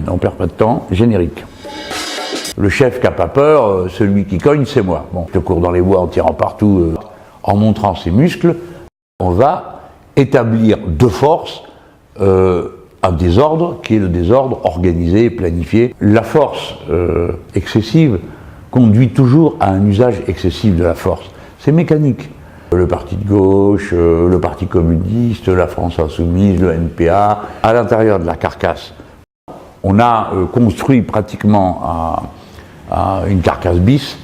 On perd pas de temps, générique. Le chef qui n'a pas peur, celui qui cogne, c'est moi. Bon, je cours dans les bois en tirant partout, en montrant ses muscles. On va établir de force un désordre qui est le désordre organisé, planifié. La force excessive conduit toujours à un usage excessif de la force. C'est mécanique. Le parti de gauche, le parti communiste, la France insoumise, le NPA, à l'intérieur de la carcasse, on a construit pratiquement une carcasse bis.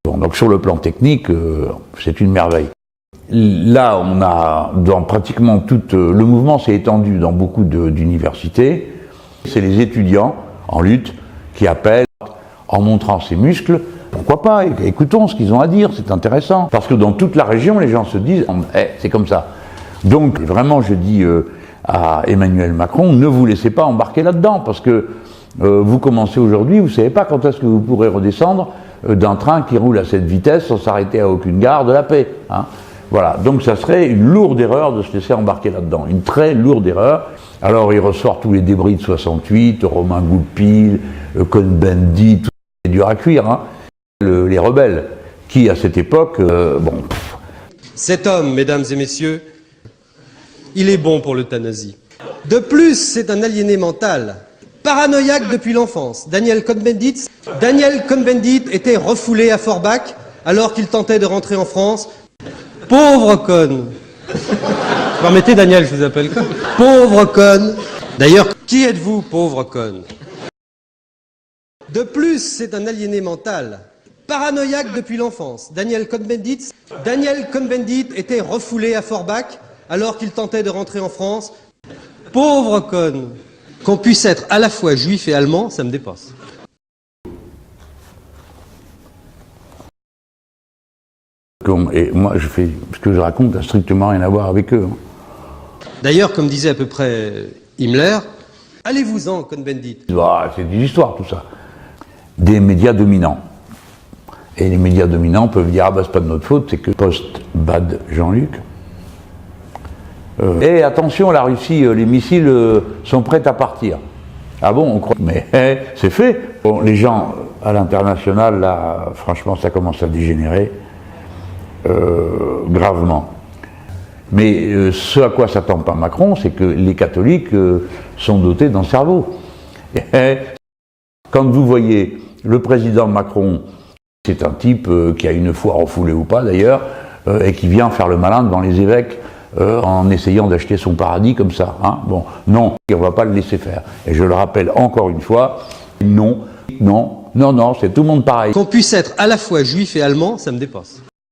Bon, donc sur le plan technique, c'est une merveille. Là, on a, dans pratiquement tout, le mouvement s'est étendu dans beaucoup d'universités. C'est les étudiants en lutte qui appellent en montrant ses muscles. Pourquoi pas? Écoutons ce qu'ils ont à dire, c'est intéressant. Parce que dans toute la région, les gens se disent c'est comme ça. Donc, vraiment, je dis à Emmanuel Macron, ne vous laissez pas embarquer là-dedans, parce que vous commencez aujourd'hui, vous ne savez pas quand est-ce que vous pourrez redescendre d'un train qui roule à cette vitesse sans s'arrêter à aucune gare de la paix. Hein. Voilà, donc ça serait une lourde erreur de se laisser embarquer là-dedans, une très lourde erreur. Alors il ressort tous les débris de 68, Romain Goupil, Cohn-Bendit, tout c'est dur à cuire, hein. Les rebelles, qui à cette époque, bon... Cet homme, mesdames et messieurs, il est bon pour l'euthanasie. De plus, c'est un aliéné mental, paranoïaque depuis l'enfance. Daniel Cohn-Bendit était refoulé à Forbach alors qu'il tentait de rentrer en France. Pauvre Cohn. Permettez, Daniel, je vous appelle Cohn. Pauvre Cohn. D'ailleurs, qui êtes-vous, pauvre Cohn? De plus, c'est un aliéné mental, paranoïaque depuis l'enfance. Daniel Cohn-Bendit était refoulé à Forbach alors qu'il tentait de rentrer en France. Pauvre Cohn. Qu'on puisse être à la fois juif et allemand, ça me dépasse. Et moi, je fais ce que je raconte n'a strictement rien à voir avec eux. D'ailleurs, comme disait à peu près Himmler, allez-vous-en, Cohn-Bendit. C'est des histoires, tout ça. Des médias dominants. Et les médias dominants peuvent dire, c'est pas de notre faute, c'est que post-Bad Jean-Luc. Et attention, la Russie, les missiles sont prêts à partir. Ah bon, on croit. Mais c'est fait. Bon, les gens à l'international, là, franchement, ça commence à dégénérer. Gravement. Mais ce à quoi s'attend pas Macron, c'est que les catholiques sont dotés d'un cerveau. Et, quand vous voyez le président Macron, c'est un type qui a une foi refoulée ou pas d'ailleurs, et qui vient faire le malin devant les évêques en essayant d'acheter son paradis comme ça. Hein. Bon, non, on ne va pas le laisser faire. Et je le rappelle encore une fois, non, c'est tout le monde pareil. Qu'on puisse être à la fois juif et allemand, ça me dépasse.